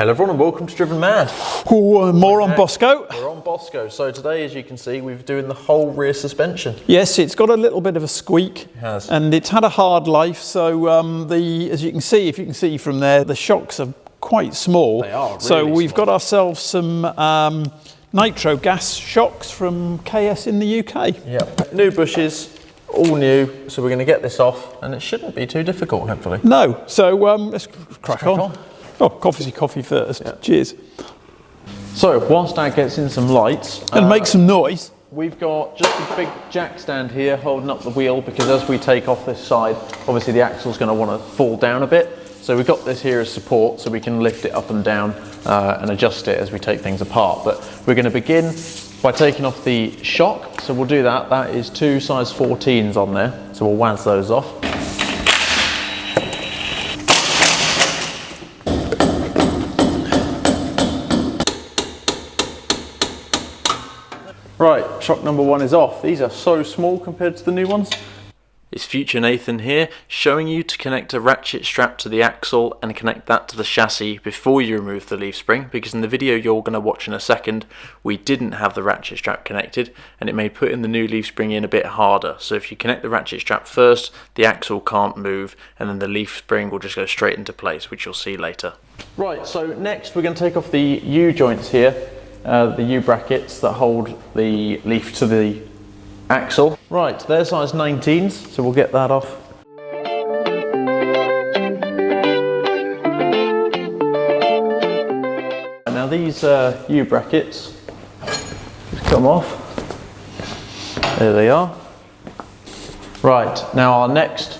Hello everyone and welcome to Driven Mad. More on Bosco. We're on Bosco. So today, as you can see, we're doing the whole rear suspension. Yes, it's got a little bit of a squeak. It has. And it's had a hard life. So as you can see, if you can see from there, the shocks are quite small. They are really So we've small. got ourselves some nitro gas shocks from KS in the UK. Yep. New bushes, all new. So we're going to get this off and it shouldn't be too difficult, hopefully. No, so let's crack on. Oh, coffee first. Yeah. Cheers. So whilst Dad gets in some lights. And make some noise. We've got just a big jack stand here holding up the wheel because as we take off this side, obviously the axle's going to want to fall down a bit. So we've got this here as support so we can lift it up and down and adjust it as we take things apart. But we're going to begin by taking off the shock. So we'll do that. That is two size 14s on there. So we'll waz those off. Right, shock number one is off. These are so small compared to the new ones. It's Future Nathan here, showing you to connect a ratchet strap to the axle and connect that to the chassis before you remove the leaf spring, because in the video you're going to watch in a second, we didn't have the ratchet strap connected and it made putting the new leaf spring in a bit harder. So if you connect the ratchet strap first, the axle can't move and then the leaf spring will just go straight into place, which you'll see later. Right, so next we're going to take off the U-joints here. The U-brackets that hold the leaf to the axle. Right, they're size 19s, so we'll get that off. Now these U-brackets just come off. There they are. Right, now our next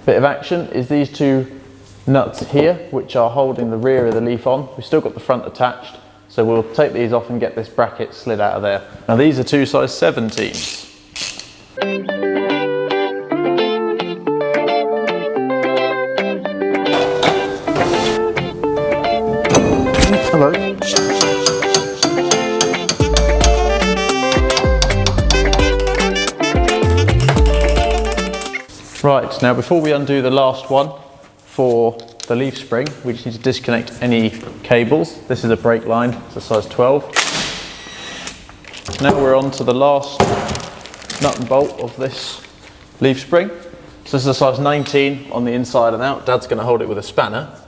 bit of action is these two nuts here, which are holding the rear of the leaf on. We've still got the front attached. So we'll take these off and get this bracket slid out of there. Now these are two size 17s. Hello. Right, now before we undo the last one for the leaf spring, we just need to disconnect any cables. This is a brake line, it's a size 12. Now we're on to the last nut and bolt of this leaf spring. So this is a size 19 on the inside and out. Dad's going to hold it with a spanner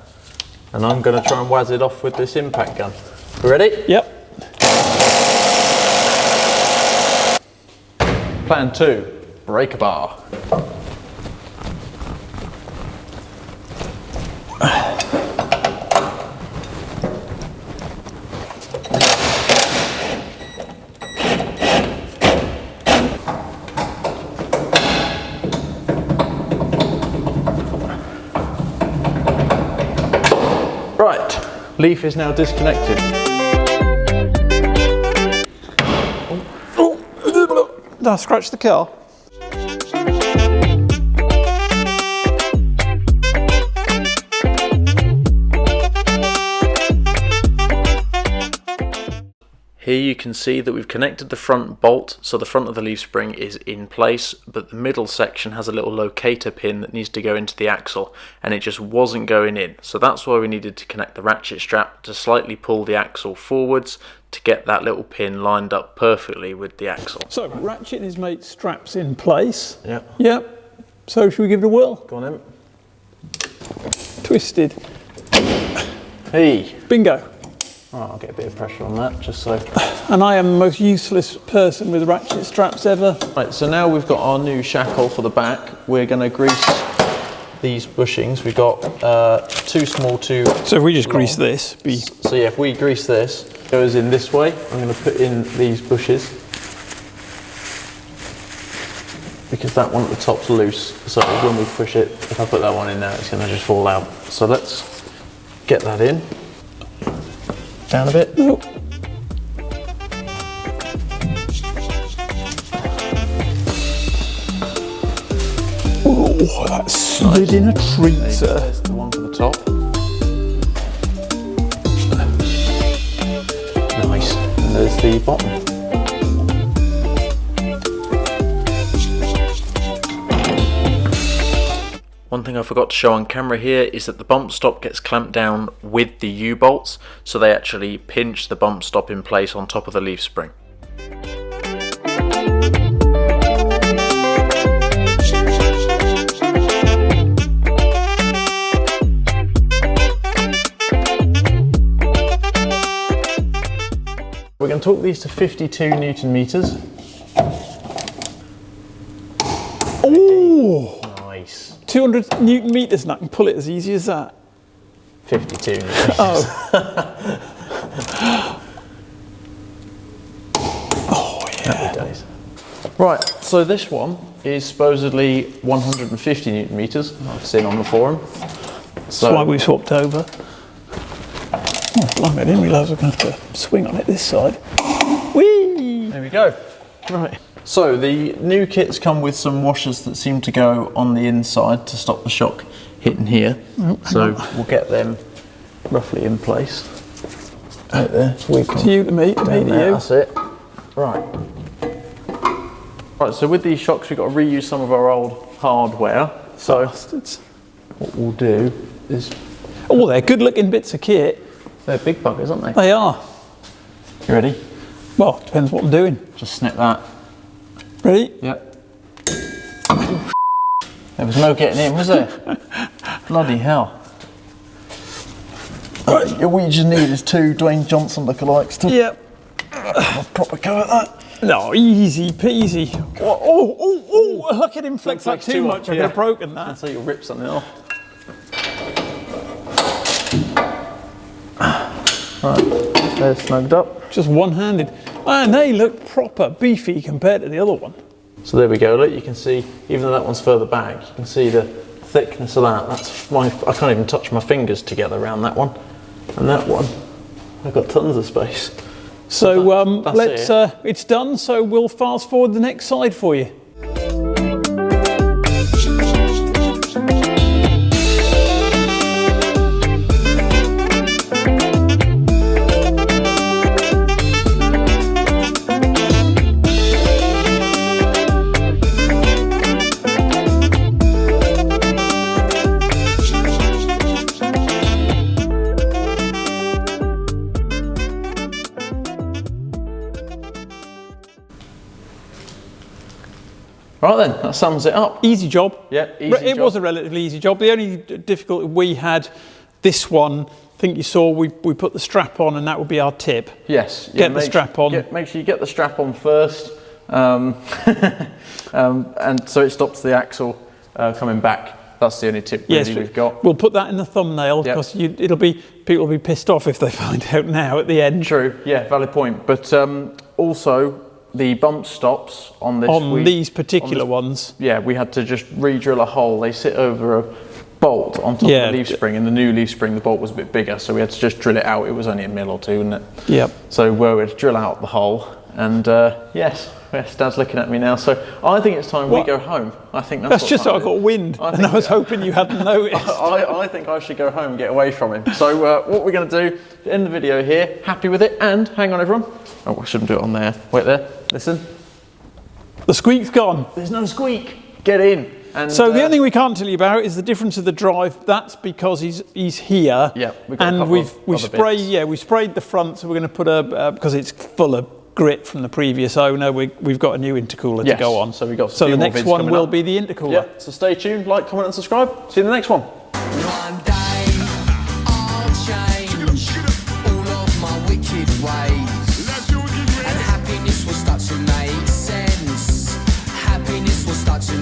and I'm going to try and waz it off with this impact gun. You ready? Yep. Plan 2, breaker bar. Right, leaf is now disconnected. Did I scratch the car? Here you can see that we've connected the front bolt, so the front of the leaf spring is in place, but the middle section has a little locator pin that needs to go into the axle, and it just wasn't going in. So that's why we needed to connect the ratchet strap to slightly pull the axle forwards to get that little pin lined up perfectly with the axle. So ratchet is made straps in place. Yep. Yep. So should we give it a whirl? Go on in. Twisted. Hey. Bingo. Oh, I'll get a bit of pressure on that, just so. And I am the most useless person with ratchet straps ever. Right, so now we've got our new shackle for the back. We're going to grease these bushings. We've got too small, too So if we just long. grease this, So yeah, if we grease this, it goes in this way. I'm going to put in these bushes because that one at the top's loose. So when we push it, if I put that one in now, it's going to just fall out. So let's get that in. Down a bit. Nope. Oh, that slid in a treat, sir. There's the one for the top. Nice. And there's the bottom. One thing I forgot to show on camera here is that the bump stop gets clamped down with the U-bolts, so they actually pinch the bump stop in place on top of the leaf spring. We're going to torque these to 52 Newton meters. Oh! Nice. 200 Newton meters, and I can pull it as easy as that. 52 meters. Oh. Oh, yeah. Happy days. Right, so this one is supposedly 150 Newton meters. I've seen on the forum. That's why we swapped over. Oh, blimey, I didn't realise I was going to have to swing on it this side. Whee! There we go. Right. So the new kits come with some washers that seem to go on the inside to stop the shock hitting here. Oh, so we'll get them roughly in place. Right there. So to you, to me, to me, to you. That's it. Right. Right, so with these shocks we've got to reuse some of our old hardware. So Bastards. what we'll do is... Oh, they're good looking bits of kit. They're big buggers, aren't they? They are. You ready? Well, depends what I'm doing. Just snip that. Ready? Yep. There was no getting in, was there? Bloody hell. Right, all you just need is two Dwayne Johnson lookalikes to have a proper go at that. No, easy peasy. Oh, look at him flex that too much. I could have broken that. That's how you'll rip something off. Right, they're snugged up. Just one-handed. Man, they look proper beefy compared to the other one. So there we go, look, you can see, even though that one's further back, you can see the thickness of that. That's I can't even touch my fingers together around that one. And that one, I've got tons of space. So it's done, so we'll fast forward the next side for you. Right then, that sums it up. Easy job. Yeah, easy job. It was a relatively easy job. The only difficulty we had, this one, I think you saw, we put the strap on and that would be our tip. Yes. Get the strap on. Make sure you get the strap on first. And so it stops the axle coming back. That's the only tip really we've got. We'll put that in the thumbnail because people will be pissed off if they find out now at the end. True, yeah, valid point. But also, the bump stops on this these particular ones. Yeah, we had to just re-drill a hole. They sit over a bolt on top of the leaf spring, and the new leaf spring, the bolt was a bit bigger, so we had to just drill it out. It was only a mil or two, wasn't it? Yep. So we had to drill out the hole, and yes, Dad's looking at me now. So I think it's time we go home. I think that's just I got wind, and I was hoping you hadn't noticed. I think I should go home and get away from him. So what we're going to do, end the video here. Happy with it, and hang on, everyone. Oh, I shouldn't do it on there. Wait there. Listen. The squeak's gone. There's no squeak. Get in. And, so the only thing we can't tell you about is the difference of the drive. That's because he's here. Yeah. We sprayed the front, so we're going to put because it's full of grit from the previous owner. We've got a new intercooler to go on. So we got. So the next one will be the intercooler. Yeah. So stay tuned, like, comment, and subscribe. See you in the next one. One day I'll change all of my wicked ways. And happiness will start to make sense. Happiness will start to